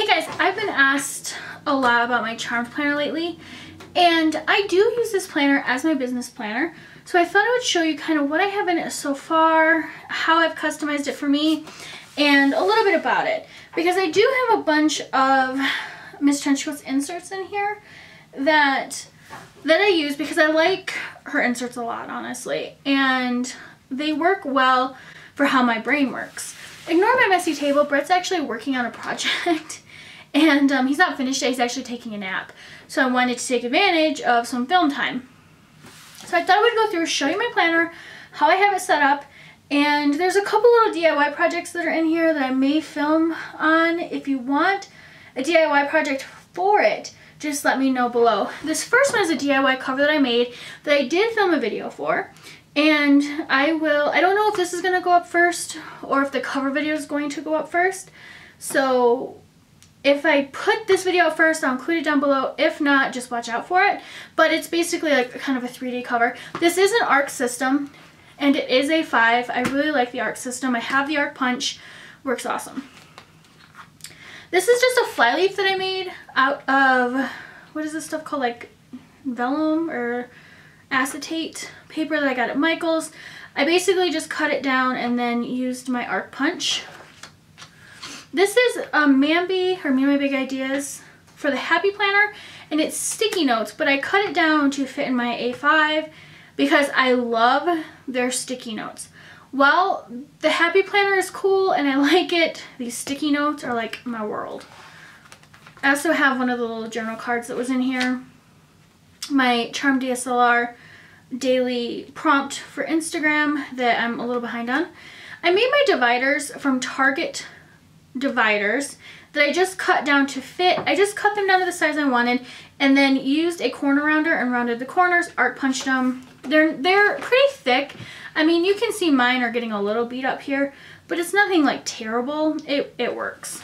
Hey guys, I've been asked a lot about my Charmed planner lately, and I do use this planner as my business planner. So I thought I would show you kind of what I have in it so far, how I've customized it for me, and a little bit about it. Because I do have a bunch of Miss Trenchcoat's inserts in here that I use because I like her inserts a lot, honestly. And they work well for how my brain works. Ignore my messy table. Brett's actually working on a project and he's not finished yet. He's actually taking a nap. So I wanted to take advantage of some film time. So I thought I would go through, show you my planner, how I have it set up, and there's a couple little DIY projects that are in here that I may film on. If you want a DIY project for it, just let me know below. This first one is a DIY cover that I made that I did film a video for. And I don't know if this is going to go up first or if the cover video is going to go up first. So if I put this video up first, I'll include it down below. If not, just watch out for it. But it's basically like kind of a 3D cover. This is an arc system and it is a 5. I really like the arc system. I have the arc punch. Works awesome. This is just a fly leaf that I made out of, what is this stuff called, like vellum or acetate paper that I got at Michael's. I basically just cut it down and then used my arc punch. This is Mamby, or Me and My Big Ideas, for the Happy Planner, and it's sticky notes, but I cut it down to fit in my A5 because I love their sticky notes. While the Happy Planner is cool and I like it, these sticky notes are like my world. I also have one of the little journal cards that was in here. My Charmed DSLR daily prompt for Instagram that I'm a little behind on. I made my dividers from Target dividers that I just cut down to fit. I just cut them down to the size I wanted and then used a corner rounder and rounded the corners, arc punched them. They're pretty thick. I mean, you can see mine are getting a little beat up here, but it's nothing like terrible. It works.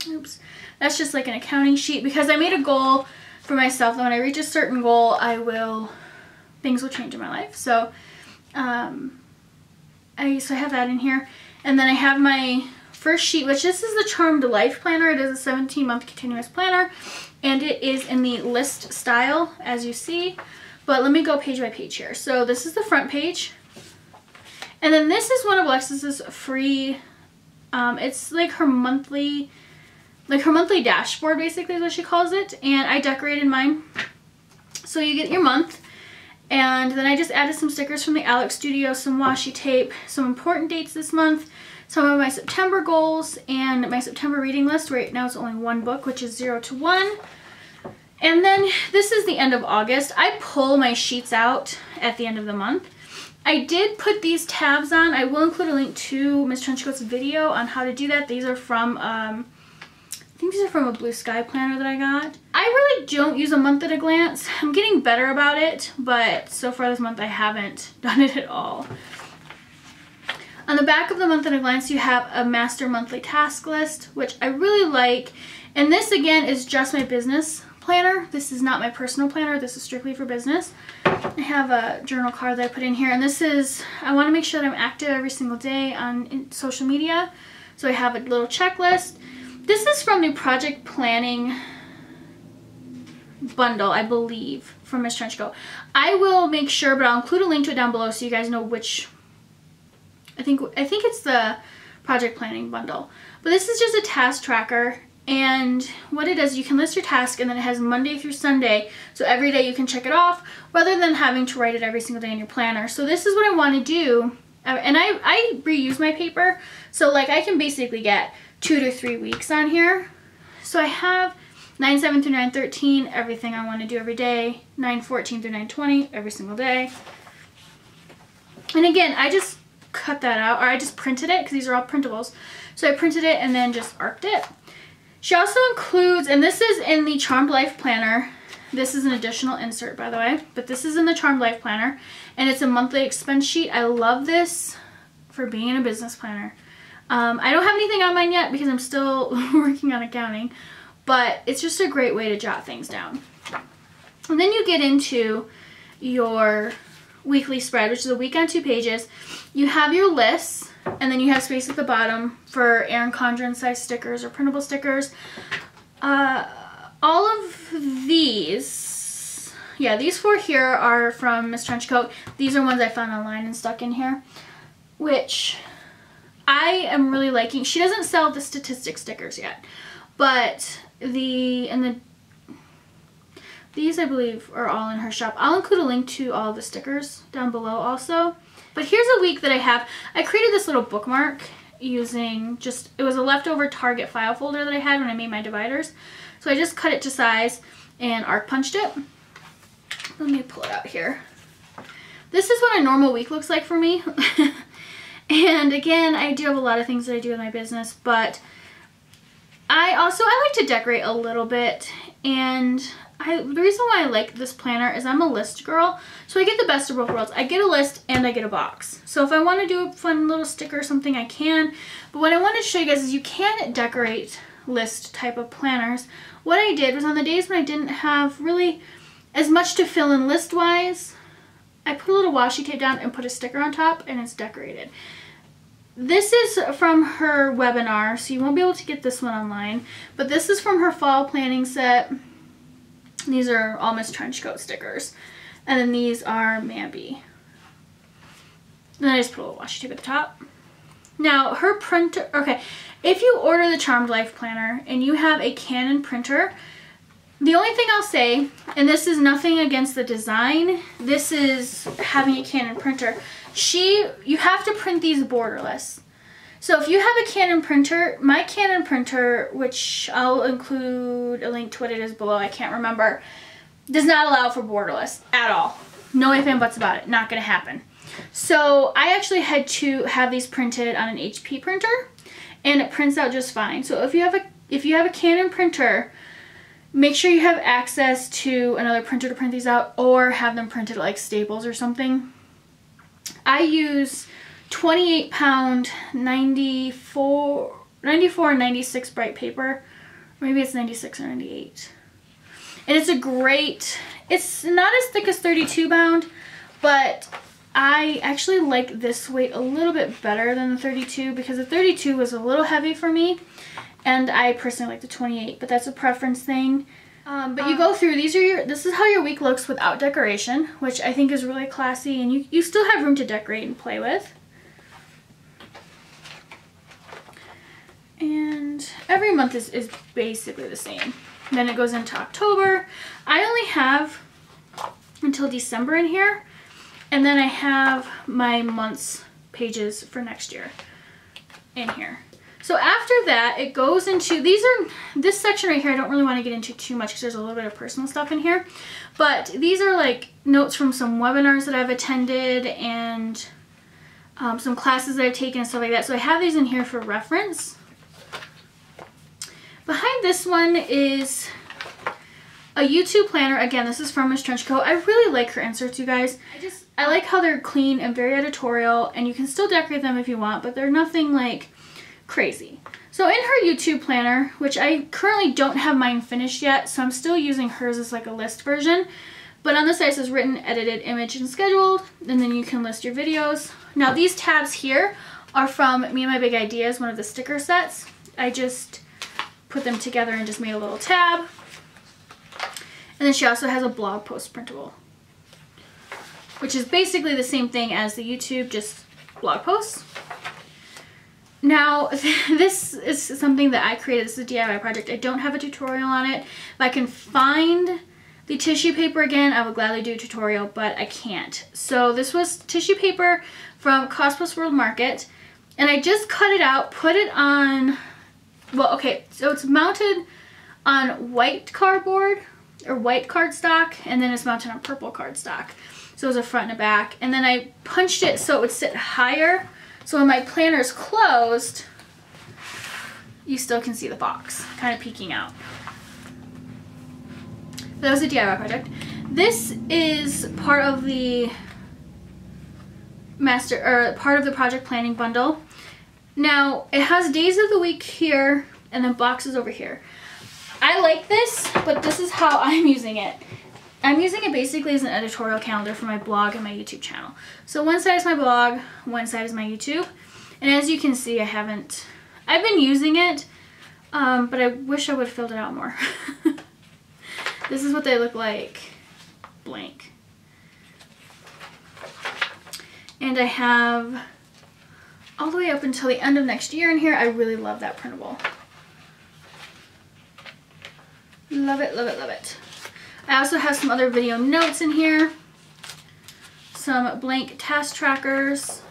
Oops. That's just like an accounting sheet because I made a goal for myself that when I reach a certain goal, things will change in my life. So, I have that in here. And then I have my first sheet, which this is the Charmed Life Planner. It is a 17-month continuous planner, and it is in the list style, as you see. But let me go page by page here. So this is the front page. And then this is one of Alexis's free, it's like her monthly dashboard, basically is what she calls it. And I decorated mine. So you get your month. And then I just added some stickers from the Alex Studio, some washi tape, some important dates this month, some of my September goals, and my September reading list. Right now it's only one book, which is 0 to 1. And then this is the end of August. I pull my sheets out at the end of the month. I did put these tabs on. I will include a link to Miss Trenchcoat's video on how to do that. These are from, I think these are from a Blue Sky planner that I got. I really don't use a month at a glance. I'm getting better about it, but so far this month I haven't done it at all. On the back of the month at a glance, you have a master monthly task list, which I really like. And this again is just my business planner. This is not my personal planner. This is strictly for business. I have a journal card that I put in here, and this is, I want to make sure that I'm active every single day on social media. So I have a little checklist. This is from the project planning bundle, I believe, from Miss Trenchcoat. I will make sure, but I'll include a link to it down below so you guys know which. I think it's the project planning bundle. But this is just a task tracker, and what it does, you can list your task, and then it has Monday through Sunday, so every day you can check it off rather than having to write it every single day in your planner. So this is what I want to do, and I reuse my paper, so like I can basically get 2 to 3 weeks on here. So I have 9/7 through 9/13, everything I want to do every day, 9/14 through 9/20, every single day. And again, I just cut that out, or I just printed it because these are all printables. So I printed it and then just arced it. She also includes, and this is in the Charmed Life Planner. This is an additional insert, by the way, but this is in the Charmed Life Planner, and it's a monthly expense sheet. I love this for being in a business planner. I don't have anything on mine yet because I'm still working on accounting, but it's just a great way to jot things down. And then you get into your weekly spread, which is a week on 2 pages. You have your lists, and then you have space at the bottom for Erin Condren size stickers or printable stickers. All of these, yeah, these 4 here are from Miss Trenchcoat. These are ones I found online and stuck in here, which I am really liking. She doesn't sell the statistic stickers yet, but these I believe are all in her shop. I'll include a link to all the stickers down below also. But here's a week that I have. I created this little bookmark using it was a leftover Target file folder that I had when I made my dividers. So I just cut it to size and arc punched it. Let me pull it out here. This is what a normal week looks like for me. And again, I do have a lot of things that I do in my business, but I like to decorate a little bit. And the reason why I like this planner is I'm a list girl, so I get the best of both worlds. I get a list and I get a box. So if I want to do a fun little sticker or something, I can. But what I wanted to show you guys is you can decorate list type of planners. What I did was on the days when I didn't have really as much to fill in list wise, I put a little washi tape down and put a sticker on top, and it's decorated. This is from her webinar, so you won't be able to get this one online, but this is from her fall planning set. These are all Miss Trenchcoat stickers, and then these are Mamby. And then I just put a little washi tape at the top. Now her printer, okay, if you order the Charmed Life Planner and you have a Canon printer, the only thing I'll say, and this is nothing against the design, this is having a Canon printer, you have to print these borderless. So if you have a Canon printer, my Canon printer, which I'll include a link to what it is below, I can't remember, does not allow for borderless at all. No ifs, ands, buts about it. Not going to happen. So I actually had to have these printed on an HP printer, and it prints out just fine. So if you have a Canon printer, make sure you have access to another printer to print these out, or have them printed at like Staples or something. I use 28 pound 94 and 96 bright paper. Maybe it's 96 or 98. And it's a great, it's not as thick as 32 pound, but I actually like this weight a little bit better than the 32 because the 32 was a little heavy for me, and I personally like the 28, but that's a preference thing. But you go through, this is how your week looks without decoration, which I think is really classy, and you still have room to decorate and play with. And every month is basically the same. Then it goes into October. I only have until December in here, and then I have my months pages for next year in here. So after that, it goes into, this section right here I don't really want to get into too much because there's a little bit of personal stuff in here. But these are like notes from some webinars that I've attended and some classes that I've taken and stuff like that. So I have these in here for reference. Behind this one is a YouTube planner. Again, this is from Miss Trenchcoat. I really like her inserts, you guys. I like how they're clean and very editorial, and you can still decorate them if you want, but they're nothing like crazy. So in her YouTube planner, which I currently don't have mine finished yet, so I'm still using hers as like a list version, but on the side it says written, edited, image, and scheduled, and then you can list your videos. Now these tabs here are from Me and My Big Ideas, one of the sticker sets. I just put them together and just made a little tab. And then she also has a blog post printable, which is basically the same thing as the YouTube, just blog posts. Now, this is something that I created. This is a DIY project. I don't have a tutorial on it. If I can find the tissue paper again, I would gladly do a tutorial, but I can't. So this was tissue paper from Cost Plus World Market, and I just cut it out, put it on, well, okay, so it's mounted on white cardboard, or white cardstock, and then it's mounted on purple cardstock. So it was a front and a back, and then I punched it so it would sit higher. So when my planner's closed, you still can see the box kind of peeking out. But that was a DIY project. This is part of the part of the project planning bundle. Now it has days of the week here and then boxes over here. I like this, but this is how I'm using it. I'm using it basically as an editorial calendar for my blog and my YouTube channel. So one side is my blog, one side is my YouTube. And as you can see, I've been using it, but I wish I would have filled it out more. This is what they look like blank. And I have all the way up until the end of next year in here. I really love that printable. Love it, love it, love it. I also have some other video notes in here. Some blank task trackers,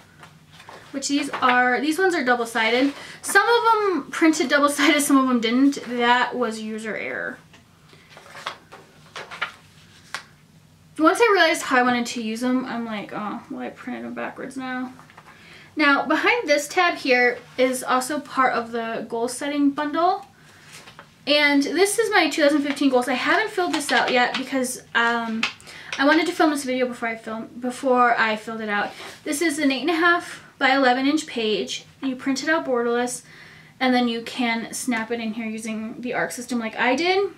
which these ones are double-sided. Some of them printed double-sided, some of them didn't. That was user error. Once I realized how I wanted to use them, I'm like, oh, well, I printed them backwards now. Now, behind this tab here is also part of the goal setting bundle. And this is my 2015 goals. I haven't filled this out yet because I wanted to film this video before I filled it out. This is an 8.5 by 11 inch page. You print it out borderless, and then you can snap it in here using the ARC system like I did.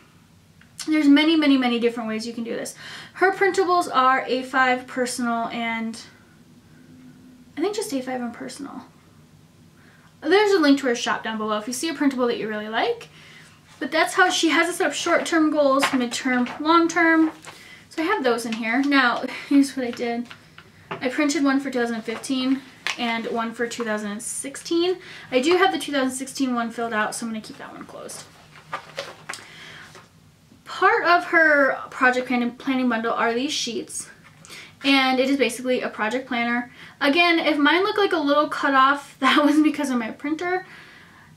There's many, many, many different ways you can do this. Her printables are A5 personal and I think just A5 and personal. There's a link to her shop down below if you see a printable that you really like. But that's how she has it set up: short-term goals, mid-term, long-term. So I have those in here. Now, here's what I did. I printed one for 2015 and one for 2016. I do have the 2016 one filled out, so I'm going to keep that one closed. Part of her project planning bundle are these sheets, and it is basically a project planner. Again, if mine look like a little cut off, that was because of my printer.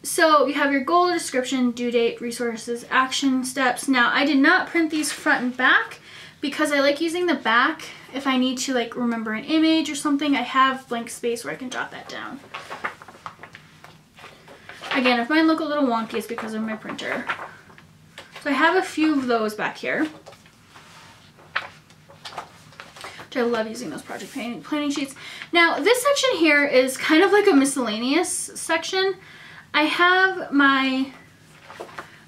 So you have your goal, description, due date, resources, action steps. Now, I did not print these front and back because I like using the back if I need to like remember an image or something. I have blank space where I can jot that down. Again, if mine look a little wonky, it's because of my printer. So I have a few of those back here, which I love using those project planning sheets. Now, this section here is kind of like a miscellaneous section. I have my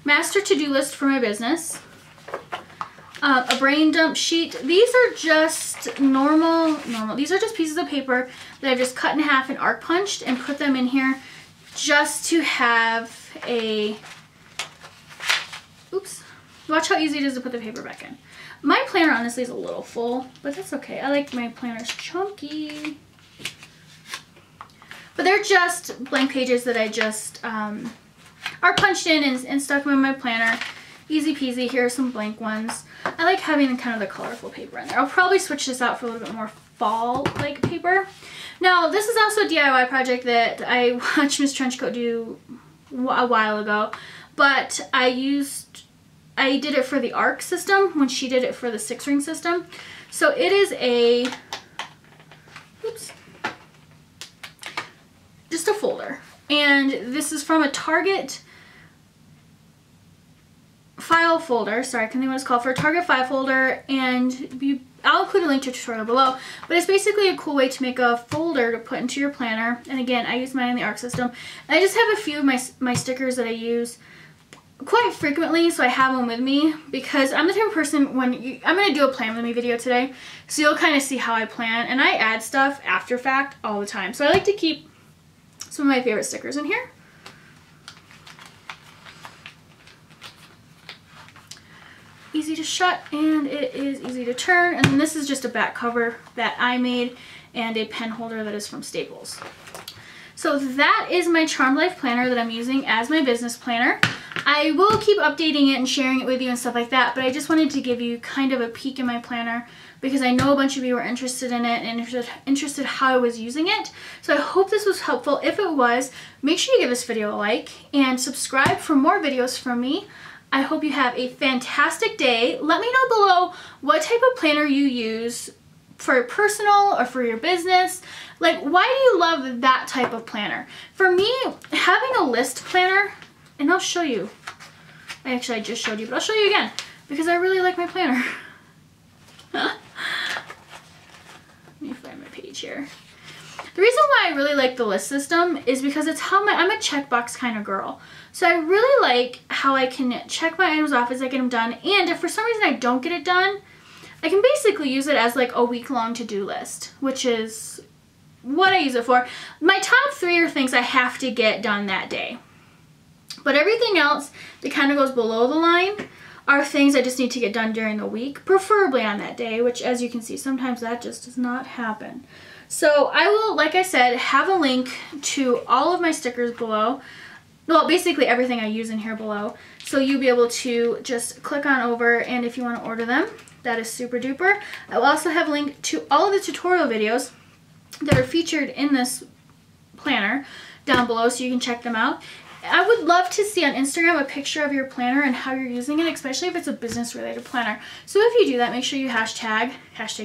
master to-do list for my business, a brain dump sheet. These are just normal. These are just pieces of paper that I've just cut in half and arc punched and put them in here just to have a, oops, watch how easy it is to put the paper back in. My planner honestly is a little full, but that's okay. I like my planners chunky. But they're just blank pages that I just are punched in and stuck them in my planner. Easy peasy. Here are some blank ones. I like having kind of the colorful paper in there. I'll probably switch this out for a little bit more fall-like paper. Now, this is also a DIY project that I watched Miss Trenchcoat do a while ago, but I did it for the ARC system when she did it for the 6-ring system. So it is a, oops, just a folder, and this is from a Target file folder. Sorry, I can't think what it's called, for a Target file folder, and I'll include a link to a tutorial below, but it's basically a cool way to make a folder to put into your planner. And again, I use mine in the ARC system. And I just have a few of my stickers that I use quite frequently, so I have them with me because I'm the type of person I'm going to do a plan with me video today, so you'll kind of see how I plan, and I add stuff after fact all the time. So I like to keep some of my favorite stickers in here. Easy to shut, and it is easy to turn. And then this is just a back cover that I made and a pen holder that is from Staples. So that is my Charmed Life planner that I'm using as my business planner. I will keep updating it and sharing it with you and stuff like that, but I just wanted to give you kind of a peek in my planner because I know a bunch of you were interested in it and interested how I was using it. So I hope this was helpful. If it was, make sure you give this video a like and subscribe for more videos from me. I hope you have a fantastic day. Let me know below what type of planner you use for your personal or for your business. Like, why do you love that type of planner? For me, having a list planner, and I'll show you. Actually, I just showed you, but I'll show you again because I really like my planner. Let me find my page here. The reason why I really like the list system is because it's how I'm a checkbox kind of girl. So I really like how I can check my items off as I get them done. And if for some reason I don't get it done, I can basically use it as like a week-long to-do list, which is what I use it for. My top 3 are things I have to get done that day. But everything else that kind of goes below the line are things I just need to get done during the week, preferably on that day, which as you can see, sometimes that just does not happen. So I will, like I said, have a link to all of my stickers below. Well, basically everything I use in here below. So you'll be able to just click on over, and if you want to order them, that is super duper. I will also have a link to all of the tutorial videos that are featured in this planner down below so you can check them out. I would love to see on Instagram a picture of your planner and how you're using it, especially if it's a business related planner. So if you do that, make sure you hashtag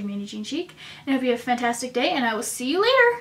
Mandy Jean Chic, and I hope you have a fantastic day, and I will see you later.